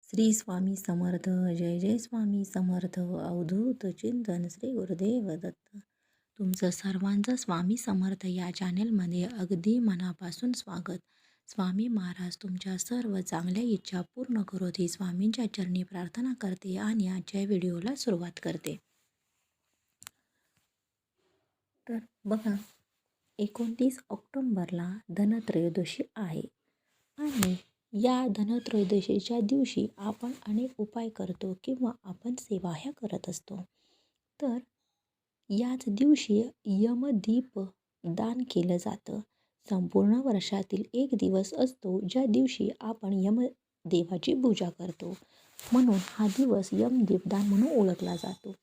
श्री स्वामी समर्थ. जय जय स्वामी समर्थ. अवधूत चिंतन श्री गुरुदेव दत्त. तुमचं सर्वांचं स्वामी समर्थ या चॅनेलमध्ये अगदी मनापासून स्वागत. स्वामी महाराज तुमच्या सर्व चांगल्या इच्छा पूर्ण करोत ही स्वामींच्या चरणी प्रार्थना करते आणि आजच्या व्हिडिओला सुरुवात करते. तर बघा, 29 ऑक्टोंबरला धनत्रयोदशी आहे आणि या धनत्रयोदशीच्या दिवशी आपण अनेक उपाय करतो किंवा आपण सेवा ह्या करत असतो. तर याच दिवशी यमदीप दान केलं जातं. संपूर्ण वर्षातील एक दिवस असतो ज्या दिवशी आपण यमदेवाची पूजा करतो, म्हणून हा दिवस यमदीपदान म्हणून ओळखला जातो.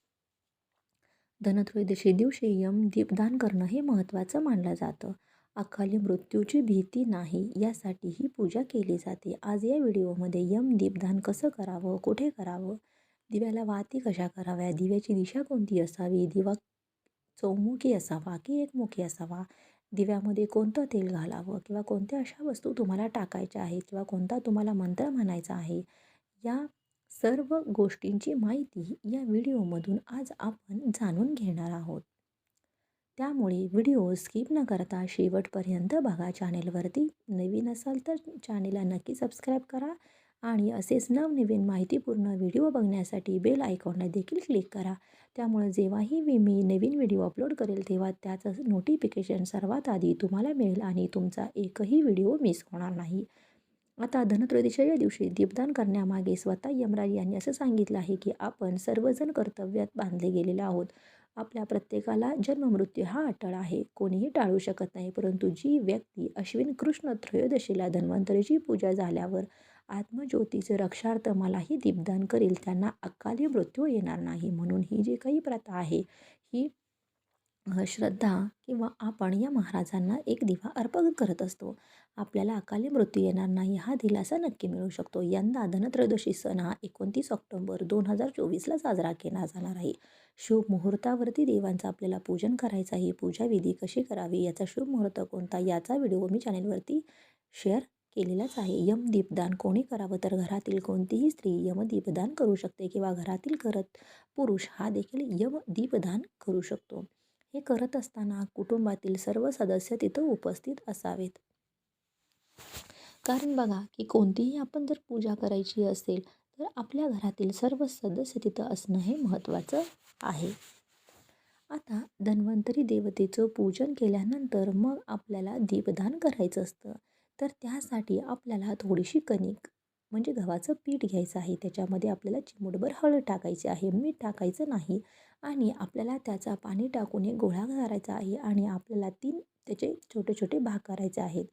धनत्रयोदशी दिवशी यमदीपदान करणं हे महत्त्वाचं मानलं जातं. अकाली मृत्यूची भीती नाही यासाठी ही पूजा केली जाते. आज या व्हिडिओमध्ये यमदीपदान कसं करावं, कुठे करावं, दिव्याला वाती कशा कराव्या, दिव्याची दिशा कोणती असावी, दिवा चौमुखी असावा की एकमुखी असावा, दिव्यामध्ये कोणतं तेल घालावं किंवा कोणत्या अशा वस्तू तुम्हाला टाकायच्या आहेत किंवा कोणता तुम्हाला मंत्र म्हणायचा आहे, या सर्व गोष्टींची माहिती या व्हिडिओमधून आज आपण जाणून घेणार आहोत. त्यामुळे व्हिडिओ स्किप न करता शेवटपर्यंत बघा. चॅनेलवरती नवीन असाल तर चॅनेलला नक्की सबस्क्राईब करा आणि असेच नवनवीन माहितीपूर्ण व्हिडिओ बघण्यासाठी बेल आयकॉनला देखील क्लिक करा. त्यामुळे जेव्हाही मी नवीन व्हिडिओ अपलोड करेल तेव्हा त्याचं नोटिफिकेशन सर्वात आधी तुम्हाला मिळेल आणि तुमचा एकही व्हिडिओ मिस होणार नाही. आता धनत्रयोदशीच्या दिवशी दीपदान करण्यामागे स्वतः यमराज यांनी असं सांगितलं आहे की आपण सर्वजण कर्तव्यात बांधले गेलेले आहोत. आपल्या प्रत्येकाला जन्ममृत्यू हा अटळ आहे, कोणीही टाळू शकत नाही. परंतु जी व्यक्ती अश्विन कृष्ण त्रयोदशीला धन्वंतरीची पूजा झाल्यावर आत्मज्योतीचे रक्षार्थ मलाही दीपदान करेल त्यांना अकाली मृत्यू येणार नाही. म्हणून ही जी काही प्रथा आहे ही श्रद्धा किंवा आपण या महाराजांना एक दिवा अर्पण करत असतो. आपल्याला अकाली मृत्यू येणार नाही हा दिलासा नक्की मिळू शकतो. यंदा धनत्रयोदशी सण हा 29 ऑक्टोबर 2024ला साजरा केला जाणार आहे. शुभ मुहूर्तावरती देवांचं आपल्याला पूजन करायचं आहे. पूजाविधी कशी करावी, याचा शुभ मुहूर्त कोणता, याचा व्हिडिओ मी चॅनेलवरती शेअर केलेलाच आहे. यमदीपदान कोणी करावं, तर घरातील कोणतीही स्त्री यमदीपदान करू शकते किंवा घरातील पुरुष हा देखील यमदीपदान करू शकतो. हे करत असताना कुटुंबातील सर्व सदस्य तिथं उपस्थित असावेत. कारण बघा की कोणतीही आपण जर पूजा करायची असेल तर आपल्या घरातील सर्व सदस्य तिथं असणं हे महत्त्वाचं आहे. आता धन्वंतरी देवतेचं पूजन केल्यानंतर मग आपल्याला दीपदान करायचं असतं. तर त्यासाठी आपल्याला थोडीशी कणिक म्हणजे गव्हाचं पीठ घ्यायचं आहे. त्याच्यामध्ये आपल्याला चिमूटभर हळद टाकायची आहे, मीठ टाकायचं नाही आणि आपल्याला त्याचा पाणी टाकून एक गोळा करायचा आहे आणि आपल्याला 3 त्याचे छोटे छोटे भाग करायचे आहेत.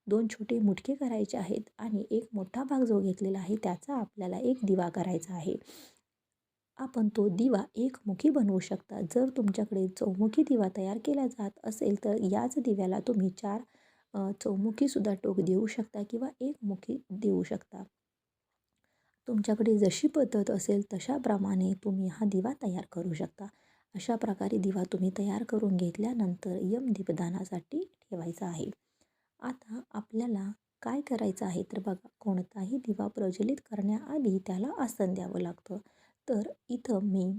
2 छोटे मुटके करायचे आहेत आणि एक मोठा भाग जो घेतलेला आहे त्याचा आपल्याला एक दिवा करायचा आहे. आपण तो दिवा एकमुखी बनवू शकता. जर तुमच्याकडे चौमुखी दिवा तयार केला जात असेल तर याच दिव्याला तुम्ही 4 चौमुखीसुद्धा टोक देऊ शकता किंवा एकमुखी देऊ शकता. तुमच्याकडे जशी पद्धत असेल तशाप्रमाणे तुम्ही हा दिवा तयार करू शकता. अशा प्रकारे दिवा तुम्ही तयार करून घेतल्यानंतर यमदीपदानासाठी ठेवायचा आहे. आता आपल्याला काय करायचं आहे तर बघा, कोणताही दिवा प्रज्वलित करण्याआधी त्याला आसन द्यावं लागतं. तर इथं मी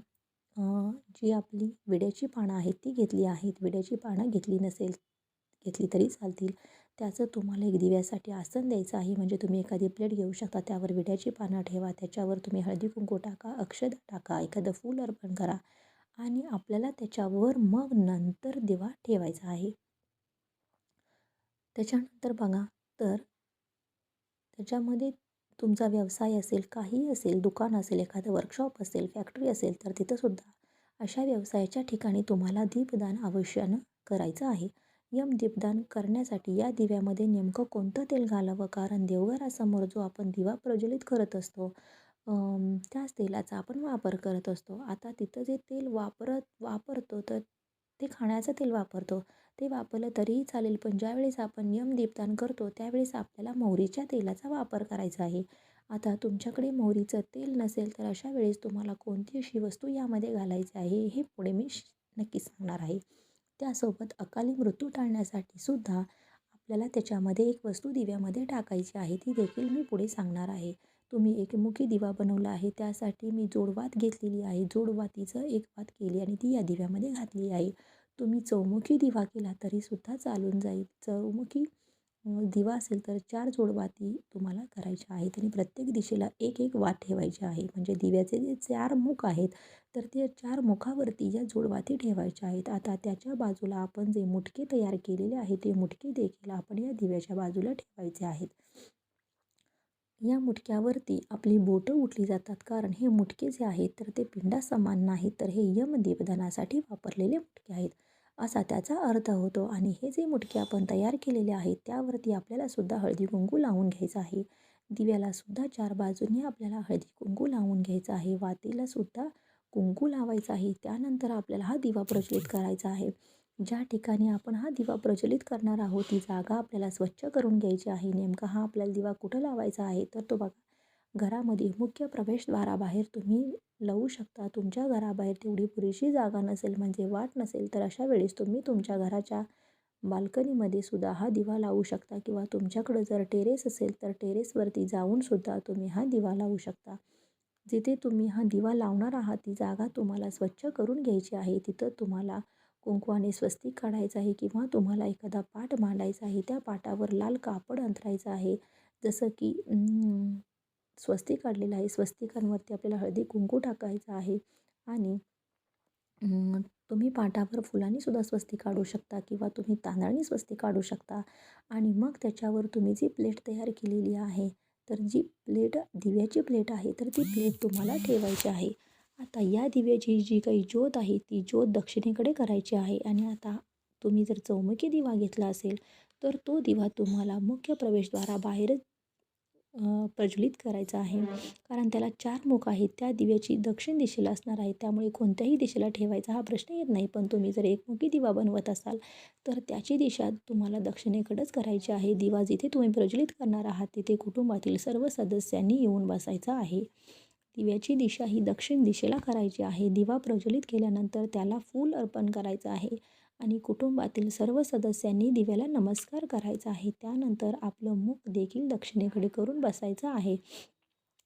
जी आपली विड्याची पानं आहेत ती घेतली आहेत. विड्याची पानं घेतली तरी चालतील. त्याचं तुम्हाला एक दिव्यासाठी आसन द्यायचं आहे. म्हणजे तुम्ही एखादी प्लेट घेऊ शकता, त्यावर विड्याची पानं ठेवा, त्याच्यावर तुम्ही हळदी कुंकू टाका, अक्षता टाका, एखादं फूल अर्पण करा आणि आपल्याला त्याच्यावर मग नंतर दिवा ठेवायचा आहे. त्याच्यानंतर बघा, तर त्याच्यामध्ये तुमचा व्यवसाय असेल, काही असेल, दुकान असेल, एखादं वर्कशॉप असेल, फॅक्टरी असेल तर तिथंसुद्धा अशा व्यवसायाच्या ठिकाणी तुम्हाला दीपदान अवश्यानं करायचं आहे. दीपदान करण्यासाठी या दिव्यामध्ये नेमकं कोणतं तेल घालावं, कारण देवघरासमोर जो आपण दिवा प्रज्वलित करत असतो त्याच तेलाचा आपण वापर करत असतो. आता तिथं जे तेल वापरतो तर ते खाण्याचं तेल वापरतो. ते वापरलं तरीही चालेल, पण ज्यावेळेस आपण दीपदान करतो त्यावेळेस आपल्याला मोहरीच्या तेलाचा वापर करायचा आहे. आता तुमच्याकडे मोहरीचं तेल नसेल तर अशा वेळेस तुम्हाला कोणती अशी वस्तू यामध्ये घालायची आहे हे पुढे मी नक्की सांगणार आहे. त्यासोबत अकाली मृत्यू टाळण्यासाठी सुद्धा आपल्याला त्याच्यामध्ये एक वस्तू दिव्यामध्ये टाकायची आहे, ती देखील मी पुढे सांगणार आहे. तुम्ही एकमुखी दिवा बनवला आहे त्यासाठी मी जोडवात घेतलेली आहे. जोडवातीचं एक वात केली आणि ती या दिव्यामध्ये घातली आहे. तुम्ही चौमुखी दिवा केला तरीसुद्धा चालून जाईल. चौमुखी दिवा असेल तर 4 जोडवाती तुम्हाला करायच्या आहेत आणि प्रत्येक दिशेला एक एक वात ठेवायची आहे. म्हणजे दिव्याचे जे 4 मुख आहेत तर ते 4 मुखावरती या जोडवाती ठेवायच्या आहेत. आता त्याच्या बाजूला आपण जे मुटके तयार केलेले आहेत ते मुटके देखील आपण या दिव्याच्या बाजूला ठेवायचे आहेत. या मुटक्यावरती आपली बोटं उठली जातात कारण हे मुटके जे आहेत तर ते पिंडासमान नाहीत तर हे यमदीपदानासाठी वापरलेले मुटके आहेत असा त्याचा अर्थ होतो. आणि हे जे मुटके आपण तयार केलेले आहेत त्यावरती आपल्याला सुद्धा हळदी कुंकू लावून घ्यायचं आहे. दिव्याला सुद्धा 4 बाजूंनी आपल्याला हळदी कुंकू लावून घ्यायचं आहे. वातीला सुद्धा कुंकू लावायचं आहे. त्यानंतर आपल्याला हा दिवा प्रज्वलित करायचा आहे. ज्या ठिकाणी आपण हा दिवा प्रज्वलित करणार आहोत ती जागा आपल्याला स्वच्छ करून घ्यायची आहे. नेमका हा आपल्याला दिवा कुठं लावायचा आहे तर तो बघा घरामध्ये मुख्य प्रवेशद्वाराबाहेर तुम्ही लावू शकता. तुमच्या घराबाहेर तेवढी पुरेशी जागा नसेल म्हणजे वाट नसेल तर अशा वेळेस तुम्ही तुमच्या घराच्या बाल्कनीमध्ये सुद्धा हा दिवा लावू शकता किंवा तुमच्याकडं जर टेरेस असेल तर टेरेसवरती जाऊन सुद्धा तुम्ही हा दिवा लावू शकता. जिथे तुम्ही हा दिवा लावणार आहात ती जागा तुम्हाला स्वच्छ करून घ्यायची आहे. तिथं तुम्हाला कुंकवाने स्वस्तिक काढायचं आहे किंवा तुम्हाला एखादा पाट मांडायचा आहे. त्या पाटावर लाल कापड अंथरायचं आहे. जसं की स्वस्तिक काढलेलं आहे. स्वस्तिकांवरती आपल्याला हळदी कुंकू टाकायचं आहे आणि तुम्ही पाटावर फुलांनी सुद्धा स्वस्तिक काढू शकता किंवा तुम्ही तांदळाने स्वस्तिक काढू शकता. आणि मग त्याच्यावर तुम्ही जी प्लेट तयार केलेली आहे तर जी प्लेट दिव्याची प्लेट आहे तर ती प्लेट तुम्हाला ठेवायची आहे. आता या दिव्याची जी काही ज्योत आहे ती ज्योत दक्षिणेकडे करायची आहे. आणि आता तुम्ही जर चौमुखी दिवा घेतला असेल तर तो दिवा तुम्हाला मुख्य प्रवेशद्वाराबाहेरच प्रज्वलित करायचा आहे. कारण त्याला 4 मुख आहेत. त्या दिव्याची दक्षिण दिशेला असणार आहे त्यामुळे कोणत्याही दिशेला ठेवायचा हा प्रश्न येत नाही. पण तुम्ही जर एकमुखी दिवा बनवत असाल तर त्याची दिशा तुम्हाला दक्षिणेकडेच करायची आहे. दिवा जिथे तुम्ही प्रज्वलित करणार आहात तिथे कुटुंबातील सर्व सदस्यांनी येऊन बसायचं आहे. दिव्याची दिशा ही दक्षिण दिशेला करायची आहे. दिवा प्रज्वलित केल्यानंतर त्याला फूल अर्पण करायचं आहे आणि कुटुंबातील सर्व सदस्यांनी दिव्याला नमस्कार करायचा आहे. त्यानंतर आपलं मुख देखील दक्षिणेकडे करून बसायचं आहे.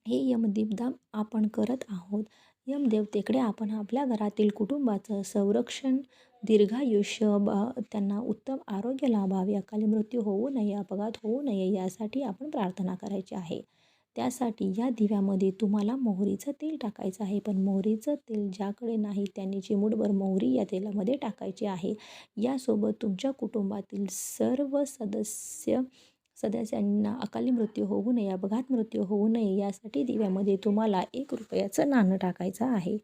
हे यमदीपदान आपण करत आहोत. यमदेवतेकडे आपण आपल्या घरातील कुटुंबाचं संरक्षण, दीर्घायुष्य, त्यांना उत्तम आरोग्य लाभावे, अकाली मृत्यू होऊ नये, अपघात होऊ नये यासाठी आपण प्रार्थना करायची आहे. त्यासाठी या दिव्यामध्ये तुम्हाला मोहरीचं तेल टाकायचं आहे. पण मोहरीचं तेल ज्याकडे नाही त्यांनी चिमूटभर मोहरी या तेलामध्ये टाकायची आहे. यासोबत तुमच्या कुटुंबातील सर्व सदस्यांना अकाली मृत्यू होऊ नये, अपघात मृत्यू होऊ नये यासाठी दिव्यामध्ये तुम्हाला ₹1 नाणं टाकायचं आहे.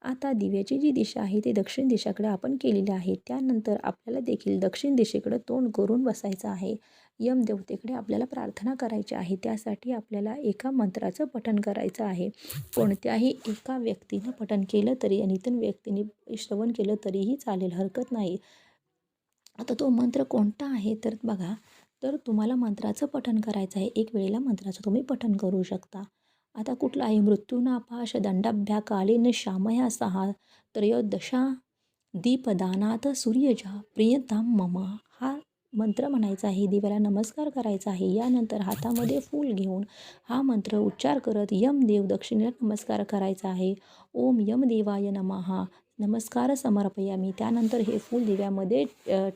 आता दिव्याची जी दिशा आहे ती दक्षिण दिशेकडे आपण केलेली आहे. त्यानंतर आपल्याला देखील दक्षिण दिशेकडे तोंड करून बसायचं आहे. यमदेवतेकडे आपल्याला प्रार्थना करायची आहे. त्यासाठी आपल्याला एका मंत्राचं पठण करायचं आहे. कोणत्याही एका व्यक्तीनं पठण केलं तरी आणि इतर व्यक्तीने श्रवण केलं तरीही चालेल, हरकत नाही. आता तो मंत्र कोणता आहे तर बघा, तर तुम्हाला मंत्राचं पठण करायचं आहे. एक वेळेला मंत्राचं तुम्ही पठण करू शकता. आता कुठला आहे? मृत्यूनापाश दंडाभ्या कालेन श्यामया सहा त्रयोदशा दीपदानात सूर्यजा प्रियताम मम. हा मंत्र म्हणायचा आहे. दिव्याला नमस्कार करायचा आहे. यानंतर हातामध्ये फूल घेऊन हा मंत्र उच्चार करत यमदेव दक्षिणेला नमस्कार करायचा आहे. ओम यमदेवाय नमः नमस्कार समर्पयामी. त्यानंतर हे फूल दिव्यामध्ये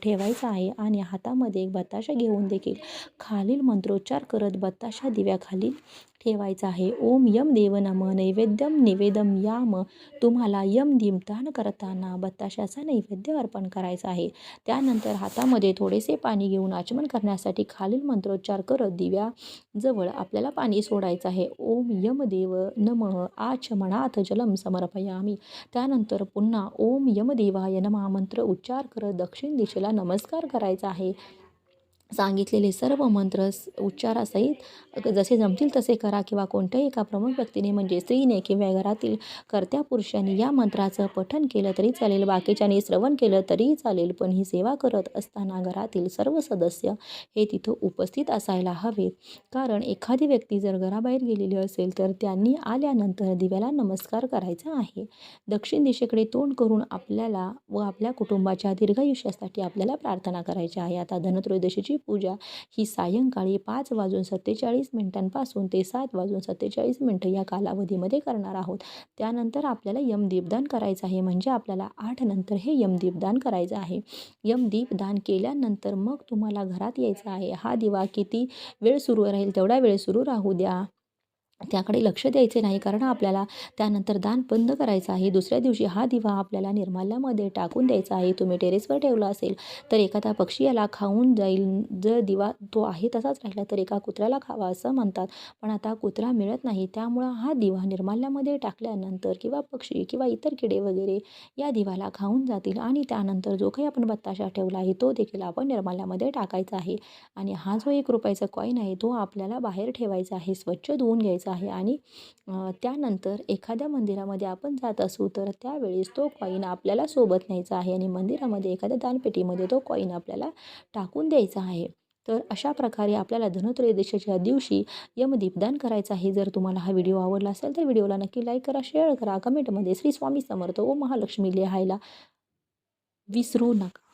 ठेवायचं आहे आणि हातामध्ये एक बताशा घेऊन देखील खालील मंत्रोच्चार करत बताशा दिव्याखाली ठेवायचा आहे. ओम यम देव नम नैवेद्यम निवेदम याम. तुम्हाला यमदीपदान करताना बताशाचा नैवेद्य अर्पण करायचा आहे. त्यानंतर हातामध्ये थोडेसे पाणी घेऊन आचमन करण्यासाठी खालील मंत्रोच्चार करत दिव्याजवळ आपल्याला पाणी सोडायचं आहे. ओम यमदेव नमः आचमनाथ जलम समर्पयामी. त्यानंतर पुन्हा ओम यमदेवाय नमः मंत्र उच्चार करत दक्षिण दिशेला नमस्कार करायचा आहे. सांगितलेले सर्व मंत्र उच्चारासहित जसे जमतील तसे करा किंवा कोणत्याही एका प्रमुख व्यक्तीने म्हणजे स्त्रीने किंवा घरातील कर्त्या पुरुषांनी या मंत्राचं पठण केलं तरी चालेल, बाकीच्यांनी श्रवण केलं तरीही चालेल. पण ही सेवा करत असताना घरातील सर्व सदस्य हे तिथं उपस्थित असायला हवे. कारण एखादी व्यक्ती जर घराबाहेर गेलेली असेल तर त्यांनी आल्यानंतर दिव्याला नमस्कार करायचा आहे. दक्षिण दिशेकडे तोंड करून आपल्याला व आपल्या कुटुंबाच्या दीर्घायुष्यासाठी आपल्याला प्रार्थना करायची आहे. आता धनत्रयोदशीची पूजा ही सायंकाळी 5:47 ते 7:47 या कालावधीमध्ये करणार आहोत. त्यानंतर आपल्याला यमदीपदान करायचं आहे, म्हणजे आपल्याला 8 नंतर हे यमदीपदान करायचं आहे. यमदीपदान केल्यानंतर मग तुम्हाला घरात यायचं आहे. हा दिवा किती वेळ सुरू राहील तेवढा वेळ सुरू राहू द्या. त्याकडे लक्ष द्यायचे नाही, कारण आपल्याला त्यानंतर दान बंद करायचं आहे. दुसऱ्या दिवशी हा दिवा आपल्याला निर्माल्यामध्ये टाकून द्यायचा आहे. तुम्ही टेरेसवर ठेवला असेल तर एखादा पक्षी याला खाऊन जाईल. जर दिवा तो आहे तसाच राहिला तर एका कुत्र्याला खावा असं म्हणतात. पण आता कुत्रा मिळत नाही, त्यामुळं हा दिवा निर्माल्यामध्ये टाकल्यानंतर किंवा पक्षी किंवा इतर किडे वगैरे या दिवाला खाऊन जातील आणि त्यानंतर जो काही आपण बत्ताशा ठेवला आहे तो देखील आपण निर्माल्यामध्ये टाकायचा आहे. आणि हा जो ₹1 कॉईन आहे तो आपल्याला बाहेर ठेवायचा आहे, स्वच्छ धुवून घ्यायचा आहे. आणि त्यानंतर एखाद्या मंदिरामध्ये आपण जात असू तर त्यावेळेस तो कॉईन आपल्याला सोबत न्यायचा आहे आणि मंदिरामध्ये एखाद्या दानपेटीमध्ये तो कॉईन आपल्याला टाकून द्यायचा आहे. तर अशा प्रकारे आपल्याला धनत्रयोदशीच्या दिवशी यमदीपदान करायचं आहे. जर तुम्हाला हा व्हिडिओ आवडला असेल तर व्हिडिओला नक्की लाईक करा, शेअर करा, कमेंटमध्ये श्री स्वामी समर्थ ओम महालक्ष्मी लिहायला विसरू नका.